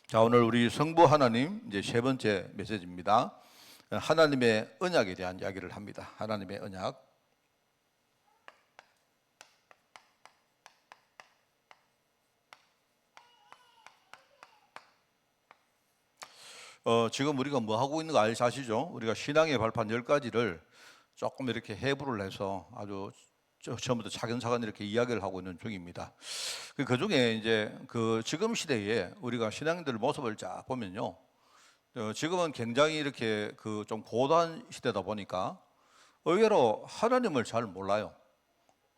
자, 오늘 우리 성부 하나님 이제 세 번째 메시지입니다. 하나님의 언약에 대한 이야기를 합니다. 하나님의 언약. 지금 우리가 뭐 하고 있는 거 아시죠? 우리가 신앙의 발판 10가지를 조금 이렇게 해부를 해서 아주 처음부터 차근차근 이렇게 이야기를 하고 있는 중입니다. 그 중에 이제 그 지금 시대에 우리가 신앙인들 모습을 쫙 보면요. 지금은 굉장히 이렇게 그 좀 고도한 시대다 보니까 의외로 하나님을 잘 몰라요.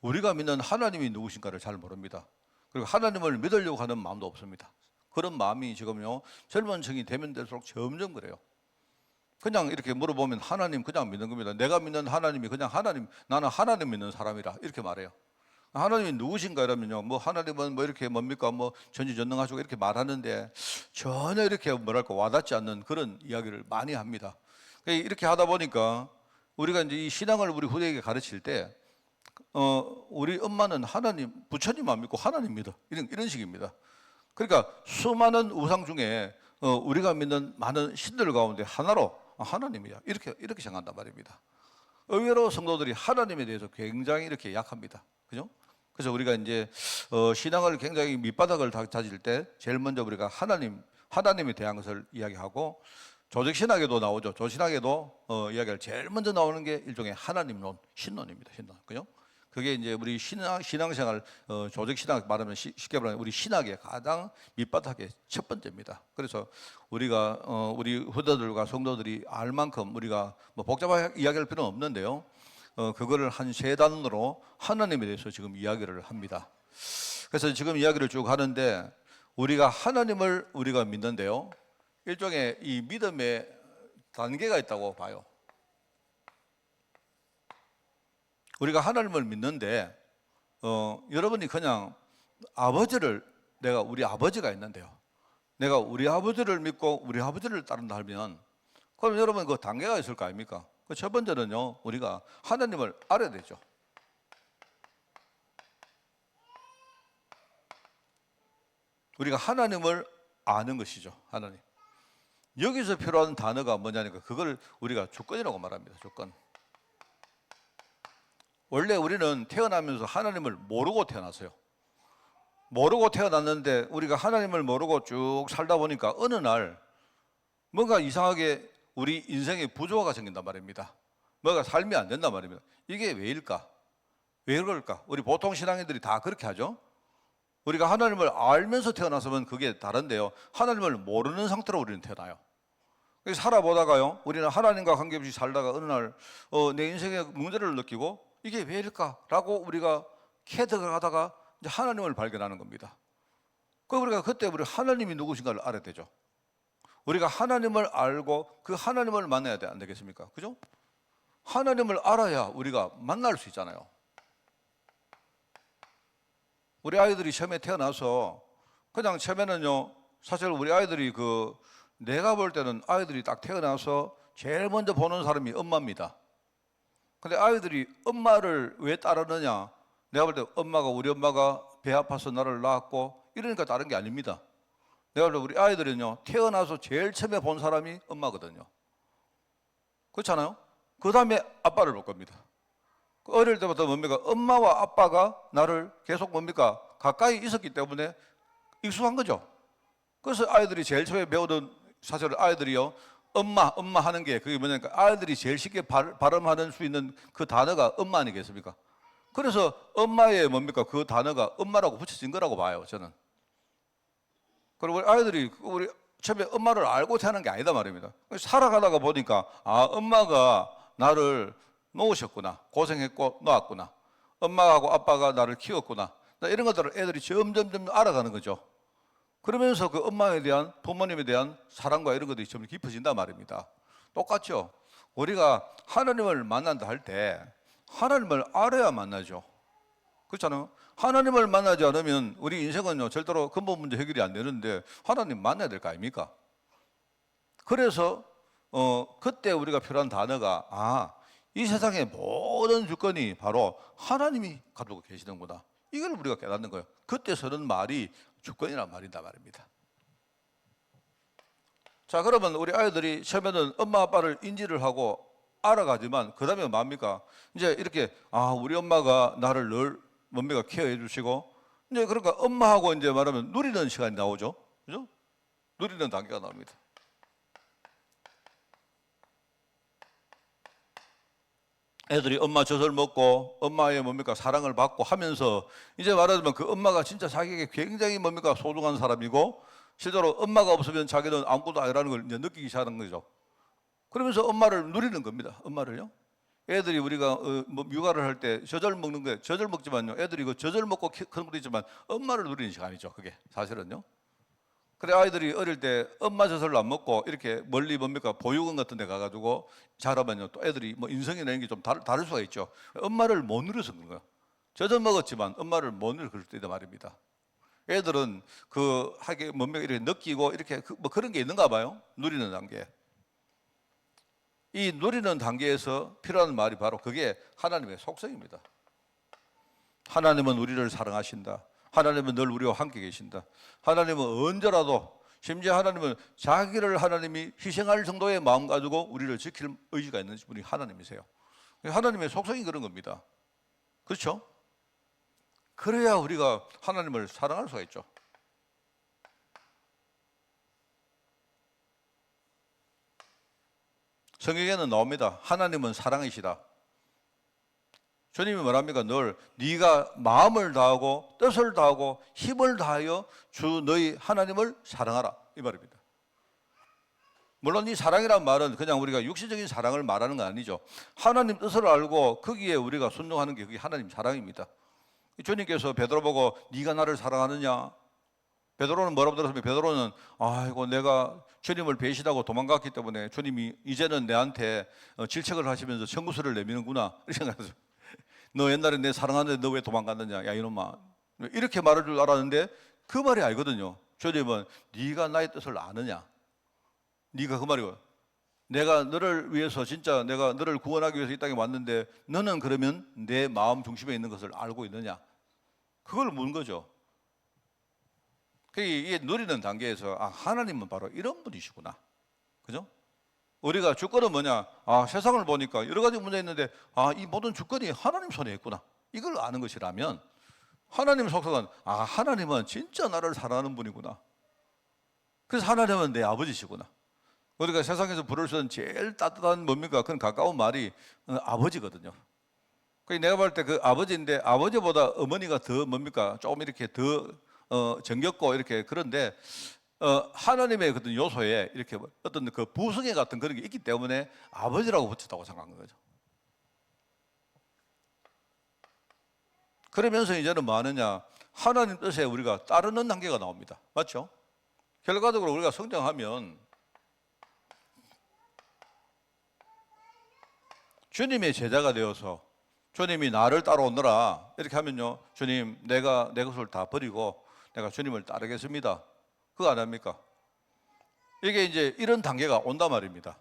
우리가 믿는 하나님이 누구신가를 잘 모릅니다. 그리고 하나님을 믿으려고 하는 마음도 없습니다. 그런 마음이 지금요 젊은 층이 되면 될수록 점점 그래요. 그냥 이렇게 물어보면 하나님 그냥 믿는 겁니다. 내가 믿는 하나님이 그냥 하나님, 나는 하나님 믿는 사람이라 이렇게 말해요. 하나님이 누구신가 이러면요, 뭐 하나님은 뭐 이렇게 뭡니까, 뭐 전지전능하시고 이렇게 말하는데 전혀 이렇게 뭐랄까 와닿지 않는 그런 이야기를 많이 합니다. 이렇게 하다 보니까 우리가 이제 이 신앙을 우리 후대에게 가르칠 때 우리 엄마는 하나님, 부처님 안 믿고 하나님 믿어, 이런 식입니다. 그러니까 수많은 우상 중에 우리가 믿는 많은 신들 가운데 하나로 하나님이야, 이렇게 생각한단 말입니다. 의외로 성도들이 하나님에 대해서 굉장히 이렇게 약합니다. 그죠? 그래서 우리가 이제 신앙을 굉장히 밑바닥을 다질 때 제일 먼저 우리가 하나님에 대한 것을 이야기하고, 조직신학에도 나오죠. 조직신학에도 이야기할 제일 먼저 나오는 게 일종의 하나님론, 신론입니다. 신론. 그죠? 그게 이제 우리 신앙생활, 조직신학 말하면 쉽게 말하면 우리 신학의 가장 밑바닥의 첫 번째입니다. 그래서 우리가 우리 후대들과 성도들이 알 만큼 우리가 뭐 복잡하게 이야기할 필요는 없는데요. 그거를 한 세 단으로 하나님에 대해서 지금 이야기를 합니다. 그래서 지금 이야기를 쭉 하는데, 우리가 하나님을 우리가 믿는데요, 일종의 이 믿음의 단계가 있다고 봐요. 우리가 하나님을 믿는데 여러분이 그냥 내가 우리 아버지가 있는데요, 내가 우리 아버지를 믿고 우리 아버지를 따른다 하면, 그럼 여러분 그 단계가 있을 거 아닙니까? 그 첫 번째는요, 우리가 하나님을 알아야 되죠. 우리가 하나님을 아는 것이죠. 하나님. 여기서 필요한 단어가 뭐냐니까, 그걸 우리가 주권이라고 말합니다. 주권. 원래 우리는 태어나면서 하나님을 모르고 태어났어요. 모르고 태어났는데 우리가 하나님을 모르고 쭉 살다 보니까 어느 날 뭔가 이상하게 우리 인생에 부조화가 생긴단 말입니다. 뭔가 삶이 안 된단 말입니다. 이게 왜일까? 왜 그럴까? 우리 보통 신앙인들이 다 그렇게 하죠. 우리가 하나님을 알면서 태어나서면 그게 다른데요, 하나님을 모르는 상태로 우리는 태어나요. 살아보다가요, 우리는 하나님과 관계없이 살다가 어느 날 내 인생에 문제를 느끼고 이게 왜일까라고 우리가 캐득을 하다가 이제 하나님을 발견하는 겁니다. 우리가 그때 우리 하나님이 누구신가를 알아야 되죠. 우리가 하나님을 알고 그 하나님을 만나야 돼, 안 되겠습니까? 그죠? 하나님을 알아야 우리가 만날 수 있잖아요. 우리 아이들이 처음에 태어나서 그냥 처음에는요, 사실 우리 아이들이 내가 볼 때는 아이들이 딱 태어나서 제일 먼저 보는 사람이 엄마입니다. 근데 아이들이 엄마를 왜 따르느냐? 내가 볼 때 우리 엄마가 배 아파서 나를 낳았고 이러니까 따른 게 아닙니다. 내가 볼 때 우리 아이들은요, 태어나서 제일 처음에 본 사람이 엄마거든요. 그렇잖아요? 그 다음에 아빠를 볼 겁니다. 어릴 때부터 뭡니까? 엄마와 아빠가 나를 계속 뭡니까? 가까이 있었기 때문에 익숙한 거죠. 그래서 아이들이 제일 처음에 배우던, 사실 아이들이요, 엄마 하는 게 그게 뭐냐니까, 아이들이 제일 쉽게 발음하는 수 있는 그 단어가 엄마 아니겠습니까? 그래서 엄마의 뭡니까? 그 단어가 엄마라고 붙여진 거라고 봐요, 저는. 그리고 우리 아이들이 우리 처음에 엄마를 알고 태어난 게 아니다 말입니다. 살아가다가 보니까 엄마가 나를 놓으셨구나, 고생했고 놓았구나, 엄마하고 아빠가 나를 키웠구나, 이런 것들을 애들이 점점 알아가는 거죠. 그러면서 그 엄마에 대한, 부모님에 대한 사랑과 이런 것들이 좀 깊어진단 말입니다. 똑같죠. 우리가 하나님을 만난다 할 때 하나님을 알아야 만나죠. 그렇잖아요. 하나님을 만나지 않으면 우리 인생은요, 절대로 근본 문제 해결이 안 되는데 하나님 만나야 될 거 아닙니까? 그래서 그때 우리가 필요한 단어가, 이 세상의 모든 주권이 바로 하나님이 가지고 계시는구나, 이걸 우리가 깨닫는 거예요. 그때 쓰는 말이 주권이란 말이다 말입니다. 자, 그러면 우리 아이들이 처음에는 엄마 아빠를 인지를 하고 알아가지만 그 다음에 뭡니까? 이제 이렇게 우리 엄마가 나를 늘 뭡니까 케어해 주시고 이제 그러니까 엄마하고 이제 말하면 누리는 시간이 나오죠, 그죠? 누리는 단계가 나옵니다. 애들이 엄마 젖을 먹고 엄마의 뭡니까 사랑을 받고 하면서 이제 말하자면 그 엄마가 진짜 자기에게 굉장히 뭡니까 소중한 사람이고 실제로 엄마가 없으면 자기는 아무것도 아니라는 걸 이제 느끼기 시작하는 거죠. 그러면서 엄마를 누리는 겁니다. 엄마를요. 애들이 우리가 뭐 육아를 할 때 젖을 먹는 게 젖을 먹지만요. 애들이 그 젖을 먹고 큰 것도 있지만 엄마를 누리는 시간이죠. 그게 사실은요. 그래 아이들이 어릴 때 엄마 젖을 안 먹고 이렇게 멀리 뭡니까 보육원 같은 데 가가지고 자라면요 또 애들이 뭐 인성이나 이런 게 좀 다를 수가 있죠. 엄마를 못 누려서 그런 거예요. 젖은 먹었지만 엄마를 못 누릴 때다 말입니다. 애들은 그 하게 뭡니까 이렇게 느끼고 이렇게 뭐 그런 게 있는가 봐요. 누리는 단계. 이 누리는 단계에서 필요한 말이 바로 그게 하나님의 속성입니다. 하나님은 우리를 사랑하신다. 하나님은 늘 우리와 함께 계신다. 하나님은 언제라도 심지어 하나님은 자기를 하나님이 희생할 정도의 마음 가지고 우리를 지킬 의지가 있는 분이 하나님이세요. 하나님의 속성이 그런 겁니다. 그렇죠? 그래야 우리가 하나님을 사랑할 수가 있죠. 성경에는 나옵니다. 하나님은 사랑이시다. 주님이 뭐랍니까? 늘 네가 마음을 다하고 뜻을 다하고 힘을 다하여 주 너희 하나님을 사랑하라 이 말입니다. 물론 이 사랑이란 말은 그냥 우리가 육신적인 사랑을 말하는 건 아니죠. 하나님 뜻을 알고 거기에 우리가 순종하는 게 그게 하나님 사랑입니다. 주님께서 베드로 보고 네가 나를 사랑하느냐? 베드로는 뭐라고 들었으면 베드로는 아이고 내가 주님을 배신하고 도망갔기 때문에 주님이 이제는 내한테 질책을 하시면서 청구서를 내미는구나 이렇게 생각했어요. 너 옛날에 내 사랑하는데 너 왜 도망갔느냐 야 이놈아 이렇게 말할 줄 알았는데 그 말이 아니거든요. 주님은 네가 나의 뜻을 아느냐 네가 그 말이고 내가 너를 위해서 진짜 내가 너를 구원하기 위해서 이 땅에 왔는데 너는 그러면 내 마음 중심에 있는 것을 알고 있느냐 그걸 묻는 거죠. 이게 누리는 단계에서 하나님은 바로 이런 분이시구나 그죠? 우리가 주권은 뭐냐? 세상을 보니까 여러 가지 문제 있는데 이 모든 주권이 하나님 손에 있구나. 이걸 아는 것이라면 하나님 속성은 하나님은 진짜 나를 사랑하는 분이구나. 그래서 하나님은 내 아버지시구나. 우리가 세상에서 부를 수 있는 제일 따뜻한 뭡니까? 그런 가까운 말이 아버지거든요. 내가 볼 때 그 아버지인데 아버지보다 어머니가 더 뭡니까? 조금 이렇게 더 정겹고 이렇게 그런데 하나님의 어떤 요소에 이렇게 어떤 그 부성애 같은 그런 게 있기 때문에 아버지라고 붙였다고 생각한 거죠. 그러면서 이제는 뭐 하느냐? 하나님 뜻에 우리가 따르는 단계가 나옵니다. 맞죠? 결과적으로 우리가 성장하면 주님의 제자가 되어서 주님이 나를 따라오너라 이렇게 하면요. 주님 내가 내 것을 다 버리고 내가 주님을 따르겠습니다. 그거 안 합니까? 이게 이제 이런 단계가 온단 말입니다.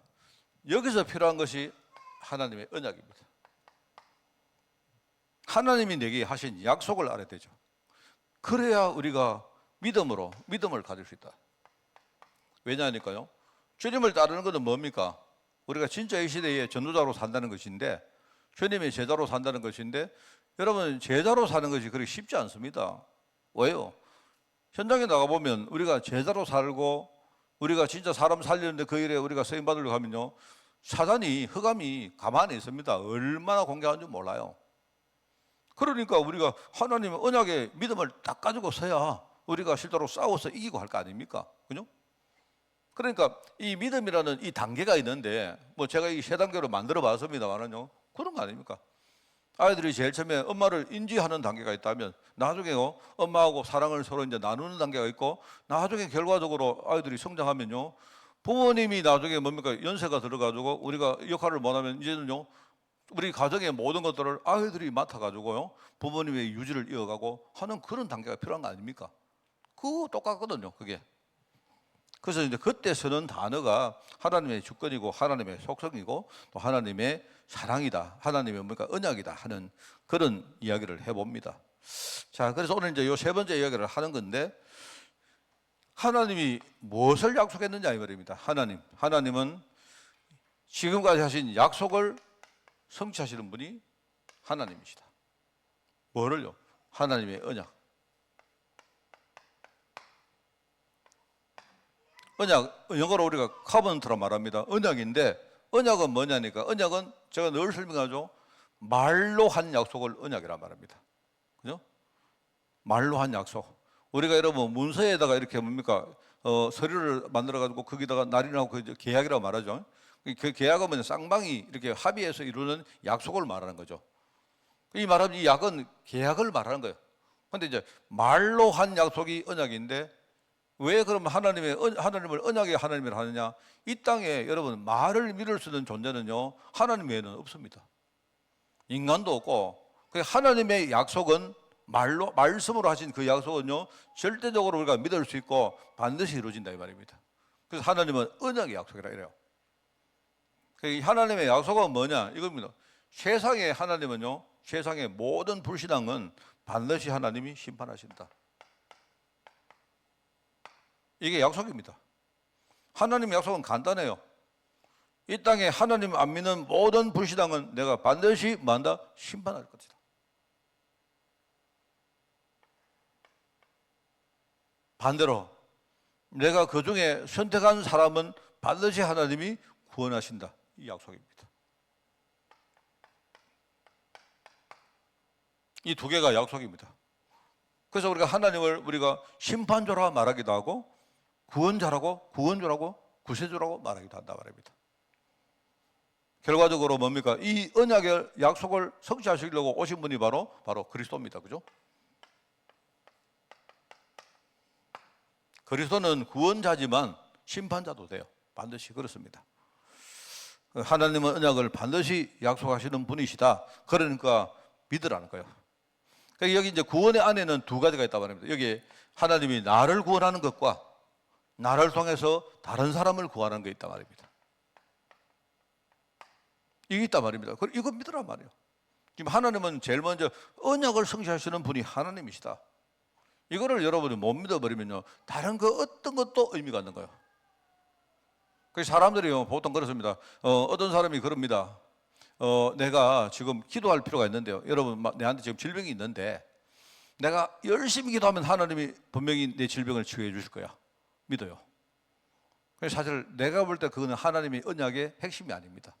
여기서 필요한 것이 하나님의 언약입니다. 하나님이 내게 하신 약속을 알아야 되죠. 그래야 우리가 믿음을 가질 수 있다. 왜냐하니까요. 주님을 따르는 것은 뭡니까? 우리가 진짜 이 시대에 전도자로 산다는 것인데 주님의 제자로 산다는 것인데 여러분 제자로 사는 것이 그렇게 쉽지 않습니다. 왜요? 현장에 나가보면 우리가 제자로 살고 우리가 진짜 사람 살리는데 그 일에 우리가 쓰임 받으려고 하면요. 사단이 흑암이 가만히 있습니다. 얼마나 공격하는지 몰라요. 그러니까 우리가 하나님의 언약의 믿음을 딱 가지고 서야 우리가 실제로 싸워서 이기고 할 거 아닙니까? 그죠? 그러니까 이 믿음이라는 이 단계가 있는데 뭐 제가 이 세 단계로 만들어 봤습니다만은요. 그런 거 아닙니까? 아이들이 제일 처음에 엄마를 인지하는 단계가 있다면 나중에요 엄마하고 사랑을 서로 이제 나누는 단계가 있고 나중에 결과적으로 아이들이 성장하면요 부모님이 나중에 뭡니까 연세가 들어가지고 우리가 역할을 못하면 이제는요 우리 가정의 모든 것들을 아이들이 맡아가지고요 부모님의 유지를 이어가고 하는 그런 단계가 필요한 거 아닙니까? 그거 똑같거든요 그게. 그래서 이제 그때 쓰는 단어가 하나님의 주권이고 하나님의 속성이고 또 하나님의 사랑이다. 하나님의 뭔가 언약이다 하는 그런 이야기를 해봅니다. 자, 그래서 오늘 이제 요 세 번째 이야기를 하는 건데 하나님이 무엇을 약속했느냐 이 말입니다. 하나님은 지금까지 하신 약속을 성취하시는 분이 하나님이시다. 뭐를요? 하나님의 언약. 영어로 우리가 커번트라 말합니다. 언약인데, 언약은 뭐냐니까, 언약은 제가 늘 설명하죠. 말로 한 약속을 언약이라 말합니다. 그죠? 말로 한 약속. 우리가 여러분 문서에다가 이렇게 뭡니까? 서류를 만들어가지고 거기다가 날인하고 그 계약이라고 말하죠. 그 계약은 뭐냐? 쌍방이 이렇게 합의해서 이루는 약속을 말하는 거죠. 이 말하면 이 약은 계약을 말하는 거예요. 그런데 이제 말로 한 약속이 언약인데 왜 그러면 하나님을 언약의 하나님이라 하느냐? 이 땅에 여러분 말을 믿을 수 있는 존재는요 하나님 외에는 없습니다. 인간도 없고 그 하나님의 약속은 말씀으로 하신 그 약속은요 절대적으로 우리가 믿을 수 있고 반드시 이루어진다 이 말입니다. 그래서 하나님은 언약의 약속이라 이래요. 하나님의 약속은 뭐냐 이겁니다. 세상의 하나님은요 세상의 모든 불신앙은 반드시 하나님이 심판하신다. 이게 약속입니다. 하나님의 약속은 간단해요. 이 땅에 하나님 안 믿는 모든 불신앙은 내가 반드시 뭐한다? 심판할 것이다. 반대로 내가 그 중에 선택한 사람은 반드시 하나님이 구원하신다. 이 약속입니다. 이 두 개가 약속입니다. 그래서 우리가 하나님을 우리가 심판조라 말하기도 하고 구원자라고 구세주라고 말하기도 한다 말입니다. 결과적으로 뭡니까? 이 언약의 약속을 성취하시려고 오신 분이 바로 그리스도입니다. 그죠? 그리스도는 구원자지만 심판자도 돼요. 반드시 그렇습니다. 하나님은 언약을 반드시 약속하시는 분이시다. 그러니까 믿으라는 거예요. 그러니까 여기 이제 구원의 안에는 두 가지가 있단 말입니다. 여기 하나님이 나를 구원하는 것과 나를 통해서 다른 사람을 구원하는 게 있단 말입니다. 이게 있단 말입니다. 이거 믿으란 말이에요. 지금 하나님은 제일 먼저 언약을 성취하시는 분이 하나님이시다. 이거를 여러분이 못 믿어버리면요 다른 그 어떤 것도 의미가 없는 거예요. 그래서 사람들이요 보통 그렇습니다. 어떤 사람이 그럽니다. 내가 지금 기도할 필요가 있는데요. 여러분 내한테 지금 질병이 있는데 내가 열심히 기도하면 하나님이 분명히 내 질병을 치유해 주실 거야. 믿어요. 그래서 사실 내가 볼 때 그거는 하나님의 언약의 핵심이 아닙니다.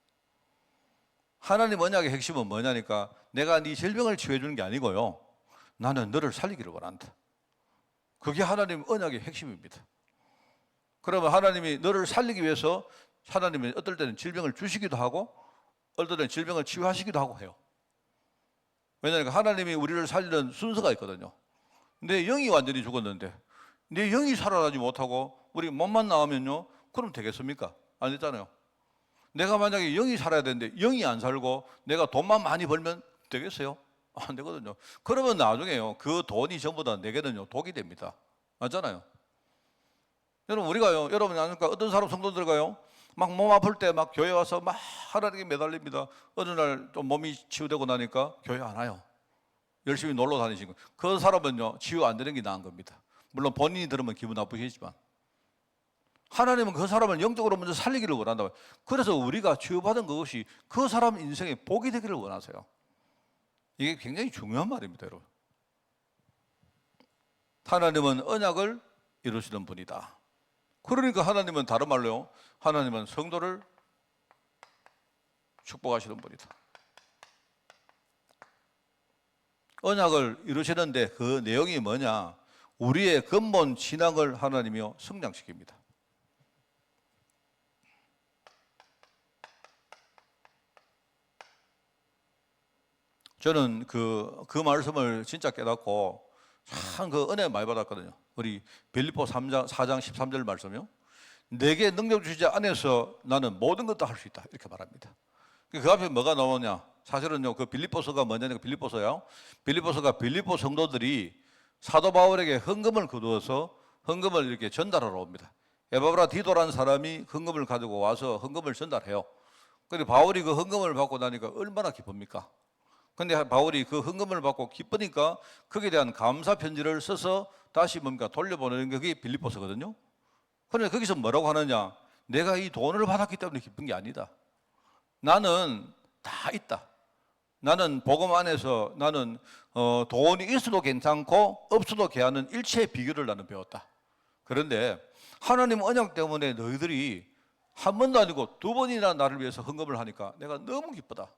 하나님 언약의 핵심은 뭐냐니까 내가 네 질병을 치유해 주는 게 아니고요. 나는 너를 살리기를 원한다. 그게 하나님 언약의 핵심입니다. 그러면 하나님이 너를 살리기 위해서 하나님이 어떨 때는 질병을 주시기도 하고 어떨 때는 질병을 치유하시기도 하고 해요. 왜냐하면 하나님이 우리를 살리는 순서가 있거든요. 내 영이 완전히 죽었는데 내 영이 살아나지 못하고 우리 몸만 나오면요 그럼 되겠습니까? 안 되잖아요. 내가 만약에 영이 살아야 되는데 영이 안 살고 내가 돈만 많이 벌면 되겠어요? 안 되거든요. 그러면 나중에요 그 돈이 전부 다 내게는요 독이 됩니다. 맞잖아요. 여러분 우리가요 여러분이 아니까 어떤 사람 성도들가요 막 몸 아플 때 막 교회 와서 막 하나님께 매달립니다. 어느 날 좀 몸이 치유되고 나니까 교회 안 와요. 열심히 놀러 다니시고 그 사람은요 치유 안 되는 게 나은 겁니다. 물론 본인이 들으면 기분 나쁘시지만 하나님은 그 사람을 영적으로 먼저 살리기를 원한다. 그래서 우리가 치유받은 그것이 그 사람 인생에 복이 되기를 원하세요. 이게 굉장히 중요한 말입니다, 여러분. 하나님은 언약을 이루시는 분이다. 그러니까 하나님은 다른 말로요, 하나님은 성도를 축복하시는 분이다. 언약을 이루시는데 그 내용이 뭐냐? 우리의 근본 신앙을 하나님이요 성장시킵니다. 저는 그 말씀을 진짜 깨닫고 참 그 은혜 많이 받았거든요. 우리 빌립보 4장 13절 말씀이요. 내게 능력 주시지 안에서 나는 모든 것도 할 수 있다. 이렇게 말합니다. 그 앞에 뭐가 나오냐? 사실은요, 그 빌립보서가 뭐냐니까 빌립보서요. 빌립보서가 빌립보 성도들이 사도 바울에게 헌금을 거두어서 헌금을 이렇게 전달하러 옵니다. 에바브라 디도라는 사람이 헌금을 가지고 와서 헌금을 전달해요. 그런데 바울이 그 헌금을 받고 나니까 얼마나 기쁩니까? 근데 바울이 그 헌금을 받고 기쁘니까 거기에 대한 감사 편지를 써서 다시 뭔가 돌려보내는 게 그게 빌립보서거든요. 그런데 거기서 뭐라고 하느냐? 내가 이 돈을 받았기 때문에 기쁜 게 아니다. 나는 다 있다. 나는 복음 안에서 나는 돈이 있어도 괜찮고 없어도 괜찮은 일체의 비결을 나는 배웠다. 그런데 하나님 언약 때문에 너희들이 한 번도 아니고 두 번이나 나를 위해서 헌금을 하니까 내가 너무 기쁘다.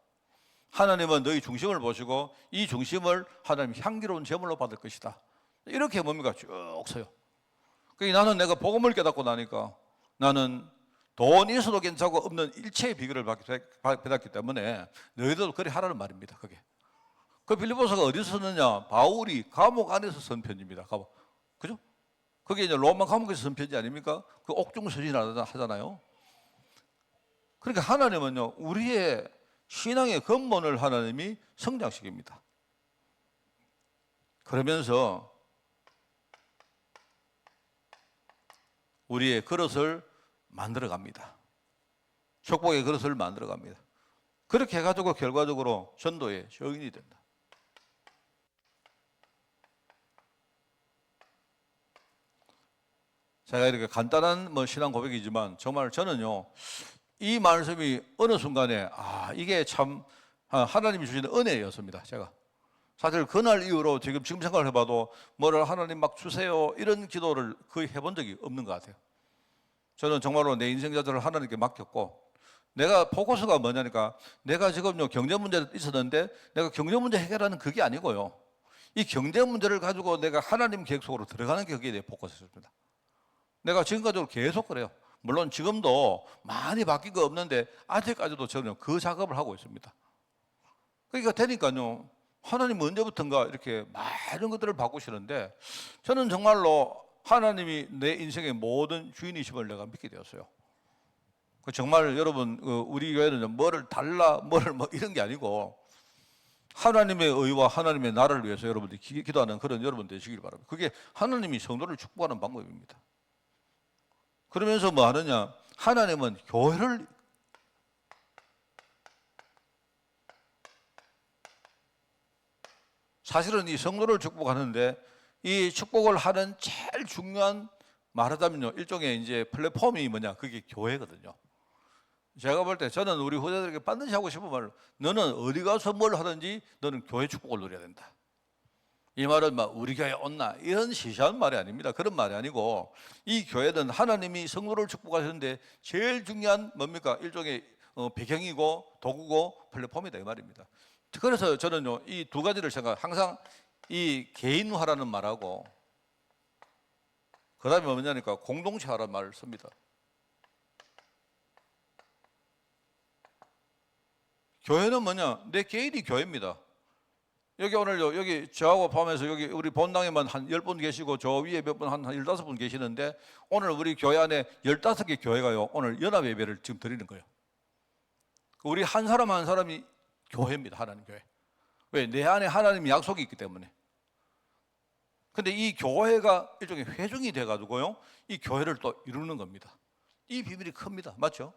하나님은 너희 중심을 보시고 이 중심을 하나님 향기로운 제물로 받을 것이다. 이렇게 뭡니까? 쭉 서요. 그러니까 나는 내가 복음을 깨닫고 나니까 나는 돈이 있어도 괜찮고 없는 일체의 비결을 받았기 때문에 너희들도 그리 하라는 말입니다. 그게. 그 빌립보서가 어디서 썼느냐? 바울이 감옥 안에서 쓴 편지입니다. 감옥. 그죠? 그게 이제 로마 감옥에서 쓴 편지 아닙니까? 그 옥중서신 하잖아요. 그러니까 하나님은요, 우리의 신앙의 근본을 하나님이 성장시킵니다. 그러면서 우리의 그릇을 만들어 갑니다. 축복의 그릇을 만들어 갑니다. 그렇게 해가지고 결과적으로 전도의 증인이 된다. 제가 이렇게 간단한 신앙 고백이지만 정말 저는요, 이 말씀이 어느 순간에 이게 참 하나님이 주시는 은혜였습니다. 제가 사실 그날 이후로 지금 생각을 해봐도 뭐를 하나님 막 주세요 이런 기도를 거의 해본 적이 없는 것 같아요. 저는 정말로 내 인생 자체를 하나님께 맡겼고, 내가 포커스가 뭐냐니까 내가 지금요 경제 문제 있었는데 내가 경제 문제 해결하는 그게 아니고요, 이 경제 문제를 가지고 내가 하나님 계획 속으로 들어가는 게 그게 내 포커스였습니다. 내가 지금까지도 계속 그래요. 물론 지금도 많이 바뀐 거 없는데 아직까지도 저는 그 작업을 하고 있습니다. 그러니까 되니까요, 하나님 언제부턴가 이렇게 많은 것들을 바꾸시는데 저는 정말로 하나님이 내 인생의 모든 주인이심을 내가 믿게 되었어요. 정말 여러분, 우리 교회는 뭐를 달라, 뭐를 이런 게 아니고 하나님의 의와 하나님의 나라를 위해서 여러분들이 기도하는 그런 여러분 되시길 바랍니다. 그게 하나님이 성도를 축복하는 방법입니다. 그러면서 뭐 하느냐? 하나님은 교회를 사실은 이 성도를 축복하는데 이 축복을 하는 제일 중요한 말하자면요, 일종의 이제 플랫폼이 뭐냐? 그게 교회거든요. 제가 볼 때 저는 우리 후대들에게 반드시 하고 싶은 말, 너는 어디 가서 뭘 하든지 너는 교회 축복을 누려야 된다. 이 말은 막 우리 교회 온나 이런 시시한 말이 아닙니다. 그런 말이 아니고 이 교회는 하나님이 성도를 축복하시는데 제일 중요한 뭡니까? 일종의 배경이고 도구고 플랫폼이다 이 말입니다. 그래서 저는요, 이 두 가지를 항상 이 개인화라는 말하고 그 다음에 뭐냐니까 공동체화라는 말을 씁니다. 교회는 뭐냐? 내 개인이 교회입니다. 여기 오늘요, 여기 저하고 포함해서 여기 우리 본당에만 한 10분 계시고 저 위에 몇 분 한 15분 계시는데 오늘 우리 교회 안에 15개 교회가요, 오늘 연합 예배를 지금 드리는 거예요. 우리 한 사람 한 사람이 교회입니다. 하나님 교회. 왜? 내 안에 하나님의 약속이 있기 때문에. 근데 이 교회가 일종의 회중이 돼가지고요, 이 교회를 또 이루는 겁니다. 이 비밀이 큽니다. 맞죠?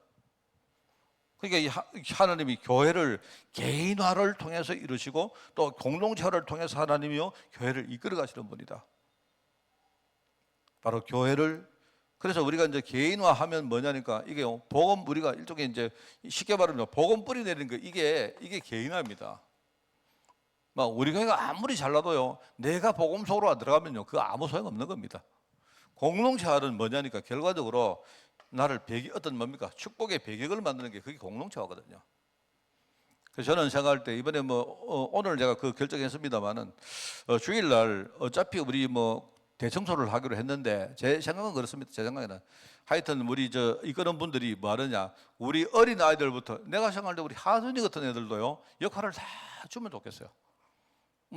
그러니까 하나님이 교회를 개인화를 통해서 이루시고 또 공동체를 통해서 하나님이요 교회를 이끌어 가시는 분이다. 바로 교회를, 그래서 우리가 이제 개인화하면 뭐냐니까 이게 복음, 우리가 일종의 이제 쉽게 말하면 복음 뿌리 내리는 거, 이게 개인화입니다. 막 우리 교회가 아무리 잘나도요, 내가 복음 속으로 안 들어가면요 그거 아무 소용 없는 겁니다. 공동체화는 뭐냐니까 결과적으로 나를 어떤 뭡니까? 축복의 배경을 만드는 게 그게 공동체화거든요. 그래서 저는 생각할 때 이번에 오늘 제가 그 결정했습니다만은 주일날 어차피 우리 대청소를 하기로 했는데 제 생각은 그렇습니다. 제 생각에는 하여튼 우리 이끄는 분들이 뭐 하느냐, 우리 어린 아이들부터 내가 생각할 때 우리 하순이 같은 애들도요 역할을 다 주면 좋겠어요.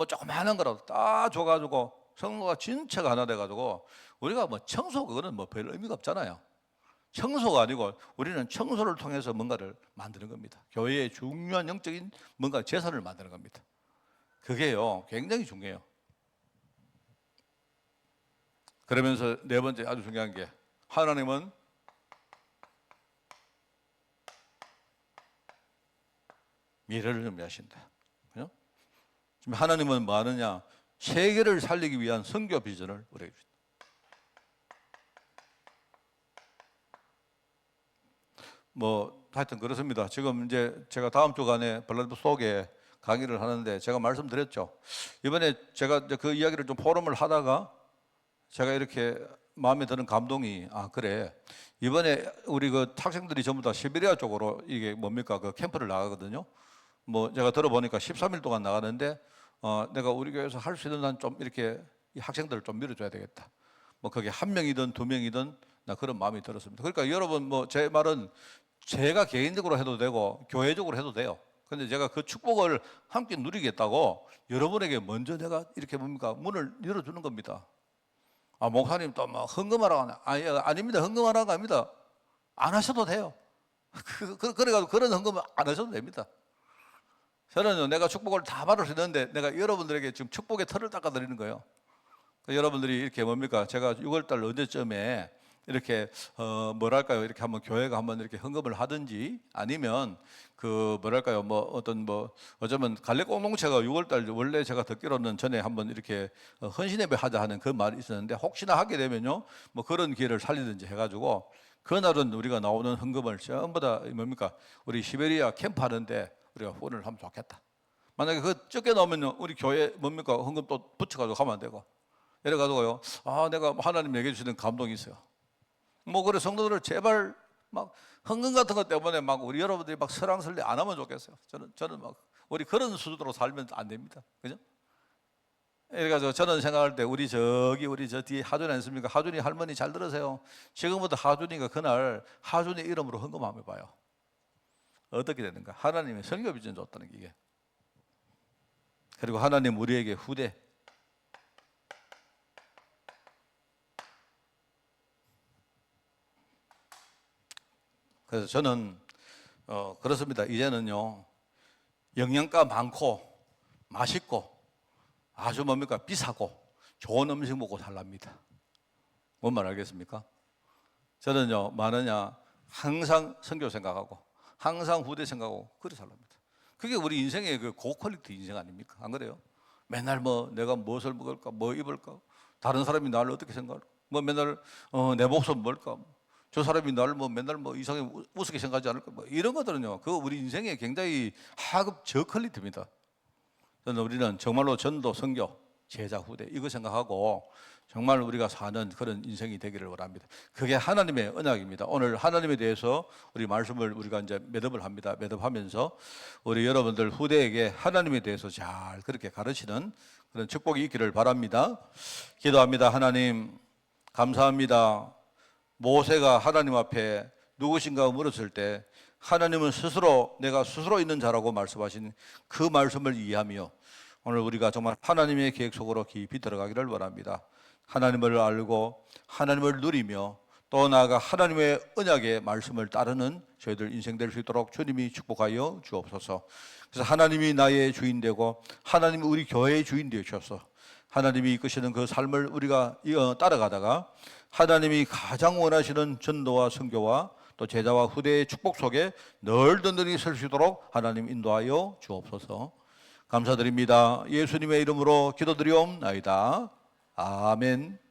조그마한 거라도 다 줘가지고 성도가 진짜가 하나 돼가지고 우리가 청소 그거는 별 의미가 없잖아요. 청소가 아니고 우리는 청소를 통해서 뭔가를 만드는 겁니다. 교회의 중요한 영적인 뭔가 재산을 만드는 겁니다. 그게요 굉장히 중요해요. 그러면서 네 번째 아주 중요한 게, 하나님은 미래를 준비하신다. 지금 하나님은 뭐 하느냐? 세계를 살리기 위한 선교 비전을 우리에게 주십니다. 뭐 하여튼 그렇습니다. 지금 이제 제가 다음 주간에 블라디보스톡에 강의를 하는데 제가 말씀드렸죠. 이번에 제가 이제 그 이야기를 좀 포럼을 하다가 제가 이렇게 마음에 드는 감동이, 그래, 이번에 우리 그 학생들이 전부 다 시베리아 쪽으로 이게 뭡니까 그 캠프를 나가거든요. 뭐 제가 들어보니까 13일 동안 나가는데 내가 우리 교회에서 할 수 있는 한 좀 이렇게 이 학생들을 좀 밀어줘야 되겠다. 뭐 그게 한 명이든 두 명이든 나 그런 마음이 들었습니다. 그러니까 여러분 뭐 제 말은 제가 개인적으로 해도 되고 교회적으로 해도 돼요. 근데 제가 그 축복을 함께 누리겠다고 여러분에게 먼저 내가 이렇게 뭡니까 문을 열어주는 겁니다. 목사님 또 막 헌금하라고 하나? 아닙니다. 헌금하라고 합니다. 안 하셔도 돼요. 그래가지고 그런 헌금은 안 하셔도 됩니다. 저는 내가 축복을 다 받을 수 있는데 내가 여러분들에게 지금 축복의 털을 닦아드리는 거예요. 여러분들이 이렇게 뭡니까? 제가 6월달 언제쯤에 이렇게 뭐랄까요? 이렇게 한번 교회가 한번 이렇게 헌금을 하든지 아니면 그 뭐랄까요? 뭐 어떤 뭐 어쩌면 갈래 공동체가 6월달 원래 제가 듣기로는 전에 한번 이렇게 헌신예배 하자 하는 그 말이 있었는데 혹시나 하게 되면요 뭐 그런 기회를 살리든지 해가지고 그날은 우리가 나오는 헌금을 전부 다 뭡니까? 우리 시베리아 캠프 하는데 우리가 후원을 하면 좋겠다. 만약에 그 적게 나오면 우리 교회 뭡니까? 헌금 또 붙여가지고 가면 안 되고 이래가지고요. 내가 하나님 얘기해 주시는 감동이 있어요. 뭐 그래 성도들을 제발 막 헌금 같은 것 때문에 막 우리 여러분들이 막 설왕설래 안 하면 좋겠어요. 저는 막 우리 그런 수준으로 살면 안 됩니다. 그죠? 그래가지고 저는 생각할 때 우리 저 뒤에 하준이 있습니까? 하준이 할머니 잘 들으세요. 지금부터 하준이가 그날 하준이 이름으로 헌금 한번 해봐요. 어떻게 되는가? 하나님의 선교 비전 줬다는 게 이게. 그리고 하나님 우리에게 후대. 그래서 저는 그렇습니다. 이제는요 영양가 많고 맛있고 아주 뭡니까 비싸고 좋은 음식 먹고 살랍니다. 뭔 말 알겠습니까? 저는요 많으냐 항상 선교 생각하고 항상 후대 생각하고 그래 살랍니다. 그게 우리 인생의 그 고퀄리티 인생 아닙니까? 안 그래요? 맨날 뭐 내가 무엇을 먹을까 뭐 입을까 다른 사람이 나를 어떻게 생각할까 뭐 맨날 내 목숨 뭘까 저 사람이 나를 뭐 맨날 뭐 이상하게 우습게 생각하지 않을까 뭐 이런 것들은요 그 우리 인생의 굉장히 하급 저퀄리티입니다. 저는 우리는 정말로 전도 선교 제자 후대 이거 생각하고 정말 우리가 사는 그런 인생이 되기를 원합니다. 그게 하나님의 언약입니다. 오늘 하나님에 대해서 우리 말씀을 우리가 이제 매듭을 합니다. 매듭하면서 우리 여러분들 후대에게 하나님에 대해서 잘 그렇게 가르치는 그런 축복이 있기를 바랍니다. 기도합니다. 하나님 감사합니다. 모세가 하나님 앞에 누구신가 물었을 때 하나님은 스스로 내가 스스로 있는 자라고 말씀하신 그 말씀을 이해하며 오늘 우리가 정말 하나님의 계획 속으로 깊이 들어가기를 원합니다. 하나님을 알고 하나님을 누리며 또 나아가 하나님의 언약의 말씀을 따르는 저희들 인생 될 수 있도록 주님이 축복하여 주옵소서. 그래서 하나님이 나의 주인 되고 하나님이 우리 교회의 주인 되셔서 하나님이 이끄시는 그 삶을 우리가 따라가다가 하나님이 가장 원하시는 전도와 선교와 또 제자와 후대의 축복 속에 늘 든든히 설 수 있도록 하나님 인도하여 주옵소서. 감사드립니다. 예수님의 이름으로 기도드리옵나이다. 아멘.